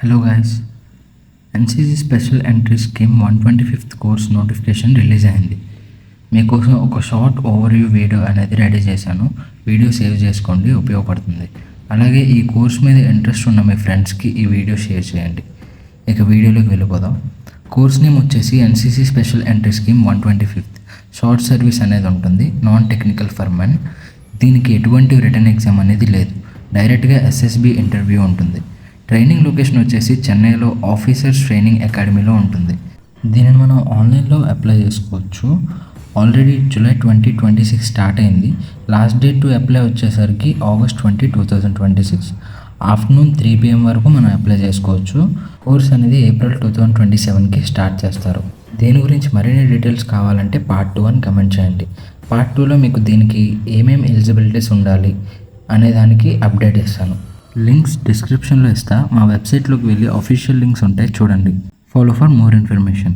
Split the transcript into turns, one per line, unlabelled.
Hello guys, NCC special entry scheme 125th course notification release అయింది. మీకోసం ఒక short overview video అనేది ready చేశాను. వీడియో సేవ్ చేసుకోండి, ఉపయోగపడుతుంది. అలాగే ఈ కోర్స్ మీద ఇంట్రెస్ట్ ఉన్న మీ ఫ్రెండ్స్కి ఈ వీడియో షేర్ చేయండి. ఇక వీడియోలోకి వెళ్ళిపోదాం. కోర్స్ నేమ్ వచ్చేసి NCC special entry scheme 125th. Short service అనేది ఉంటుంది, నాన్ టెక్నికల్ ఫర్ మెన్. దీనికి ఎటువంటి రిటర్న్ ఎగ్జామ్ అనేది లేదు, డైరెక్ట్గా ఎస్ఎస్బి ఇంటర్వ్యూ ఉంటుంది. ట్రైనింగ్ లొకేషన్ వచ్చేసి చెన్నైలో ఆఫీసర్స్ ట్రైనింగ్ అకాడమీలో ఉంటుంది. దీనిని మనం ఆన్లైన్లో అప్లై చేసుకోవచ్చు. ఆల్రెడీ జూలై 2026 స్టార్ట్ అయింది. లాస్ట్ డేట్ టు అప్లై వచ్చేసరికి August 20, 2026 ఆఫ్టర్నూన్ 3 PM వరకు మనం అప్లై చేసుకోవచ్చు. కోర్స్ అనేది April 2027కి స్టార్ట్ చేస్తారు. దీని గురించి మరిన్ని డీటెయిల్స్ కావాలంటే పార్ట్ 2 అని కమెంట్ చేయండి. పార్ట్ 2లో మీకు దీనికి ఏమేమి ఎలిజిబిలిటీస్ ఉండాలి అనే దానికి అప్డేట్ ఇస్తాను. లింక్స్ డిస్క్రిప్షన్లో ఇస్తా. మా వెబ్సైట్లోకి వెళ్ళి అఫీషియల్ లింక్స్ ఉంటాయి, చూడండి. Follow for more information.